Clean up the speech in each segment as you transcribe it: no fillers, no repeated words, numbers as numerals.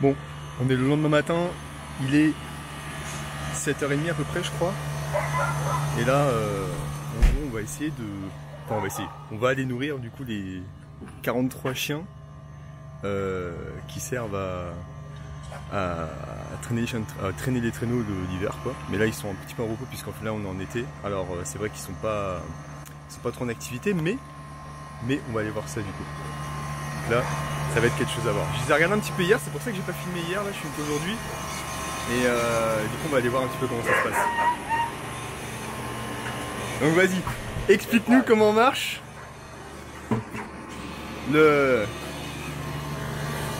Bon, on est le lendemain matin, il est 7h30 à peu près je crois. Et là, en gros, on va essayer de... Enfin on va essayer. On va aller nourrir du coup les 43 chiens qui servent à traîner les traîneaux l'hiver quoi. Mais là ils sont un petit peu en repos puisqu'en fait là on est en été. Alors c'est vrai qu'ils sont pas trop en activité mais on va aller voir ça du coup. Donc là ça va être quelque chose à voir. Je les ai regardés un petit peu hier, c'est pour ça que j'ai pas filmé hier, là je filme qu'aujourd'hui. Et du coup on va aller voir un petit peu comment ça se passe. Donc vas-y, explique-nous comment marche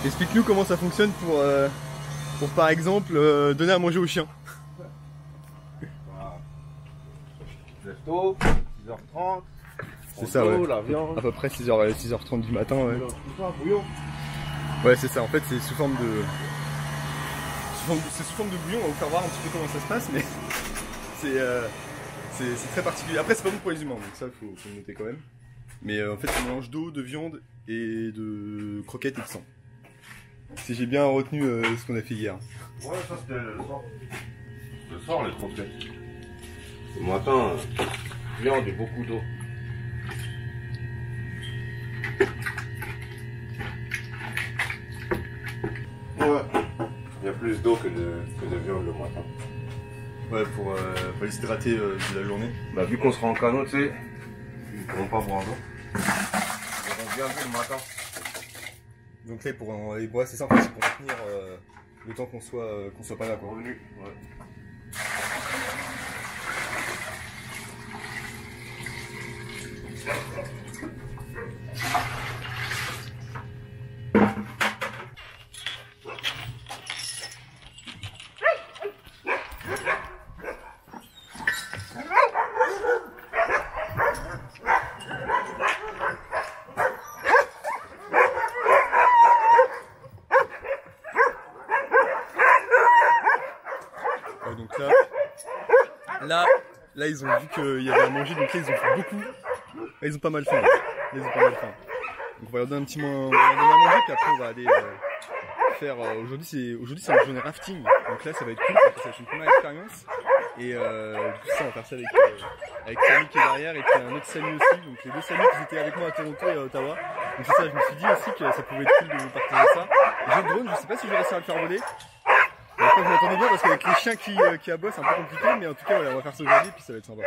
Explique-nous comment ça fonctionne pour par exemple donner à manger aux chiens. Lève tôt, 6h30. C'est ça ouais. La viande. À peu près 6h30 du matin ouais. Bouillon. Ouais c'est ça, en fait c'est sous forme de... C'est sous forme de bouillon, on va vous faire voir un petit peu comment ça se passe mais c'est très particulier. Après c'est pas bon pour les humains donc ça faut le noter quand même. Mais en fait c'est un mélange d'eau, de viande et de croquettes et de sang. Si j'ai bien retenu ce qu'on a fait hier. Ouais ça c'était le soir. Le soir les croquettes. Le matin, viande et beaucoup d'eau. Ouais. Il y a plus d'eau que de viande le matin. Ouais, pour les hydrater de la journée. Bah, vu qu'on sera en canot, tu sais, ils ne pourront pas boire d'eau. Ils vont bien vu le matin. Donc là, ouais, c'est ça, en fait, c'est pour tenir le temps qu'on soit pas là, quoi. Revenu, ouais. Donc là, ils ont vu qu'il y avait à manger, donc là, ils ont fait beaucoup. Là, ils ont pas mal faim. Donc on va leur donner un petit moment à manger, puis après on va aller faire... Aujourd'hui c'est une journée rafting, donc là ça va être cool, ça va être une première expérience. Et du coup ça on va faire ça avec Samy qui est derrière et puis un autre Samy aussi, donc les deux Samy qui étaient avec moi à Toronto et à Ottawa. Donc c'est ça, je me suis dit aussi que ça pouvait être cool de vous partager ça. J'ai le drone, je sais pas si je vais réussir à le faire voler. Après vous m'entendez bien parce qu'avec les chiens qui aboient c'est un peu compliqué, mais en tout cas voilà, on va faire ça aujourd'hui puis ça va être sympa.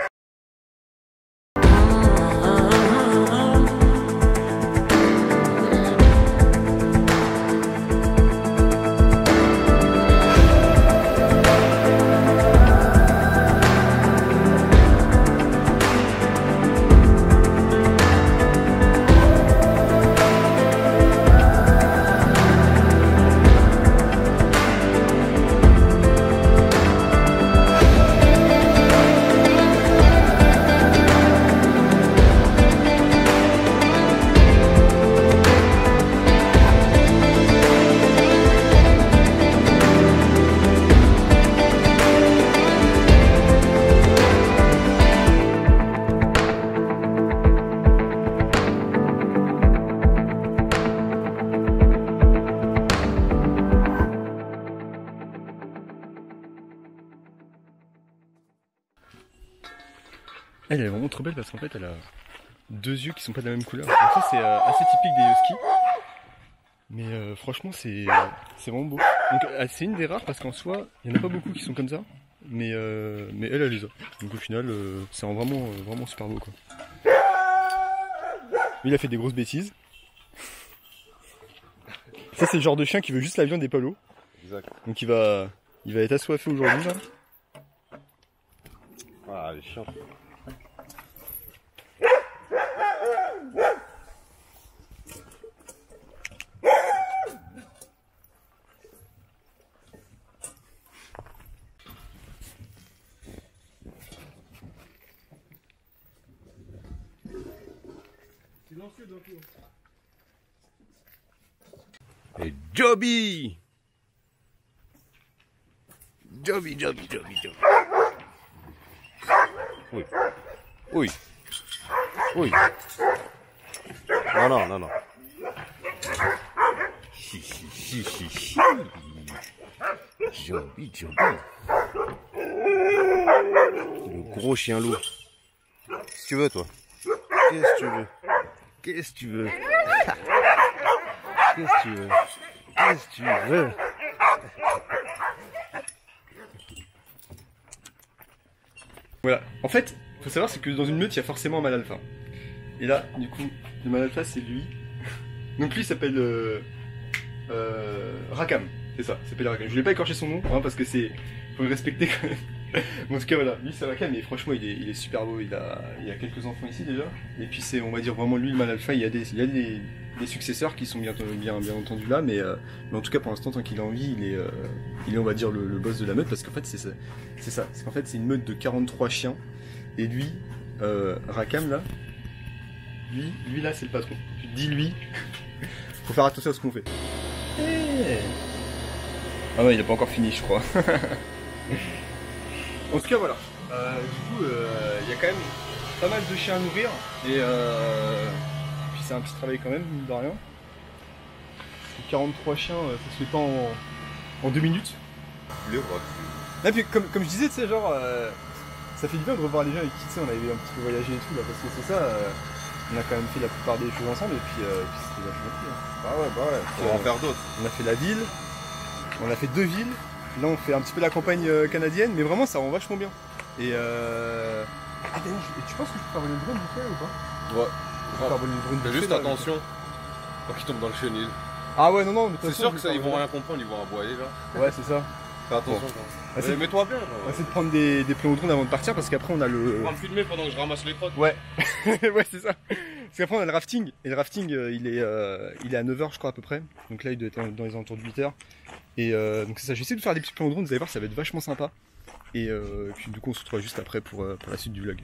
Elle est vraiment trop belle parce qu'en fait elle a deux yeux qui sont pas de la même couleur. Donc ça c'est assez typique des huskies. Mais franchement c'est vraiment beau. Donc c'est une des rares parce qu'en soi il n'y en a pas beaucoup qui sont comme ça. Mais elle les a. Donc au final c'est vraiment super beau quoi. Lui il a fait des grosses bêtises. Ça c'est le genre de chien qui veut juste la viande et pas l'eau. Exact. Donc il va être assoiffé aujourd'hui là. Ah les chiens. Et Joby. Oui. Oui. Oui. Non. Jambi. Le gros chien loup. Qu'est-ce que tu veux, toi? Qu'est-ce que tu veux? Qu'est-ce que tu veux? Qu'est-ce que tu veux? Qu'est-ce que tu veux? Voilà. En fait, faut savoir c'est que dans une meute, il y a forcément un mâle alpha. Et là, du coup, le mâle alpha, c'est lui. Donc lui, il s'appelle Rakam. C'est ça, il s'appelle Rakam. Je voulais pas écorcher son nom, hein, parce que c'est... faut le respecter quand même. En tout cas, voilà, lui c'est Rakam, et franchement, il est super beau. Il a quelques enfants ici déjà. Et puis c'est, on va dire vraiment lui, le mâle alpha. Il y a des successeurs qui sont bien entendu là, mais en tout cas, pour l'instant, tant qu'il est en vie, il est, on va dire, le boss de la meute, parce qu'en fait, c'est ça. C'est qu'en fait, c'est une meute de 43 chiens. Et lui, Rakam là, lui là, c'est le patron. Tu te dis, lui, faut faire attention à ce qu'on fait. Hey. Ah ouais, il a pas encore fini, je crois. En tout cas, voilà. Du coup, il y a quand même pas mal de chiens à nourrir. Et puis c'est un petit travail quand même, mine de rien. 43 chiens, ça se fait pas en 2 minutes. Et puis comme je disais, tu sais, genre, ça fait du bien de revoir les gens avec qui, tu sais, on avait un petit peu voyagé et tout, là, parce que c'est ça, on a quand même fait la plupart des choses ensemble, et puis c'était vachement cool. Hein. Bah ouais, faut en faire d'autres. On a fait la ville, on a fait 2 villes, là on fait un petit peu la campagne canadienne, mais vraiment ça rend vachement bien. Et ah Dani, tu penses que je peux faire voler le drone du fait ou pas? Ouais. Je peux faire voler le drone Fais du juste fait, là, attention, pas qu'ils tombent dans le chenil. Ah ouais, non, mais c'est sûr que ça, ils vont rien comprendre, ils vont aboyer là. Ouais, c'est ça. Fais attention. Bon. Mets-toi bien. On va essayer de prendre des plans au drone avant de partir, parce qu'après on a le... On va me filmer pendant que je ramasse les crottes. Ouais, ouais, c'est ça. Parce qu'après on a le rafting, et le rafting il est à 9h je crois à peu près. Donc là il doit être dans les alentours de 8h. Et donc c'est ça, j'essaie de faire des petits plans au drone, vous allez voir ça va être vachement sympa. Et puis du coup on se retrouve juste après pour la suite du vlog.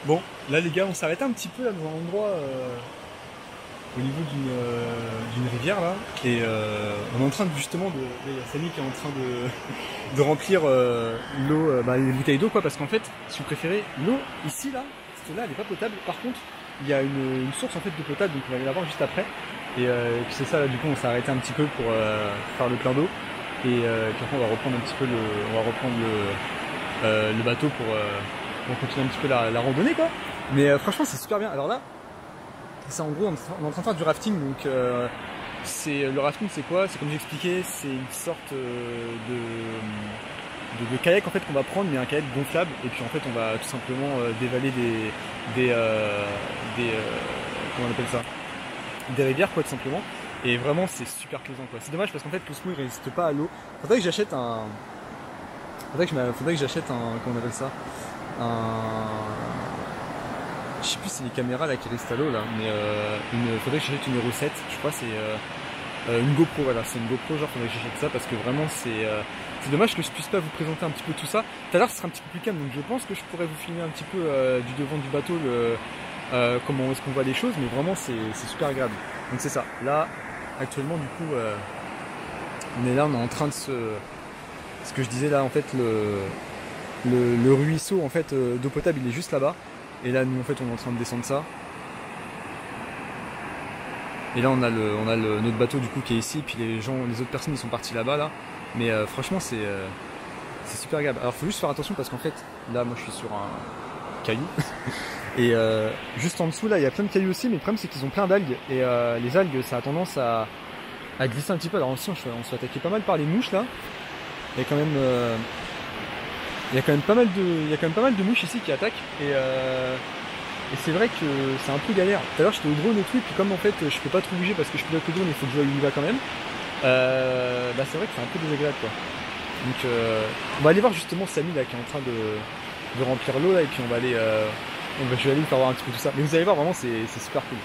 Bon, là les gars, on s'est arrêté un petit peu là dans un endroit au niveau d'une rivière là, et on est en train de justement de, il y a Samy qui est en train de remplir l'eau, les bouteilles d'eau quoi, parce qu'en fait, si vous préférez, l'eau ici là, cette là elle est pas potable. Par contre, il y a une source en fait de potable, donc on va aller la voir juste après. Et puis c'est ça là, du coup on s'est arrêté un petit peu pour faire le plein d'eau, et puis après on va reprendre un petit peu le bateau pour continuer un petit peu la randonnée quoi. Mais franchement c'est super bien. Alors là, c'est en gros on est en train de faire du rafting, donc le rafting c'est quoi? C'est comme j'ai expliqué, c'est une sorte de kayak en fait qu'on va prendre, mais un kayak gonflable, et puis en fait on va tout simplement dévaler comment on appelle ça, des rivières quoi tout simplement. Et vraiment c'est super plaisant quoi. C'est dommage parce qu'en fait l'Osmo il résiste pas à l'eau. Faudrait que j'achète un comment on appelle ça, je sais plus si c'est les caméras là qui résistent à l'eau là, mais faudrait que j'achète une Euro 7, je crois c'est une GoPro, voilà, c'est une GoPro, genre faudrait que j'achète ça parce que vraiment c'est dommage que je puisse pas vous présenter un petit peu tout ça. Tout à l'heure ce sera un petit peu plus calme, donc je pense que je pourrais vous filmer un petit peu du devant du bateau, comment est-ce qu'on voit les choses, mais vraiment c'est super agréable. Donc c'est ça, là actuellement du coup on est en train de ce que je disais là en fait, le ruisseau en fait d'eau potable il est juste là-bas, et là nous en fait on est en train de descendre ça, et là on a notre bateau du coup qui est ici, puis les autres personnes ils sont partis là-bas là, mais franchement c'est super agréable. Alors faut juste faire attention parce qu'en fait là moi je suis sur un caillou et juste en dessous là il y a plein de cailloux aussi, mais le problème c'est qu'ils ont plein d'algues, et les algues ça a tendance à glisser un petit peu. Alors aussi on se fait attaquer pas mal par les mouches là. Il y a quand même pas mal de mouches ici qui attaquent, et c'est vrai que c'est un peu galère. Tout à l'heure j'étais au drone et tout, et puis comme en fait je peux pas trop bouger parce que je pilote le drone, il faut que je vois où il va quand même, c'est vrai que c'est un peu désagréable quoi. Donc on va aller voir justement Samy là qui est en train de remplir l'eau là, et puis je vais aller lui faire voir un petit peu tout ça. Mais vous allez voir, vraiment c'est super cool.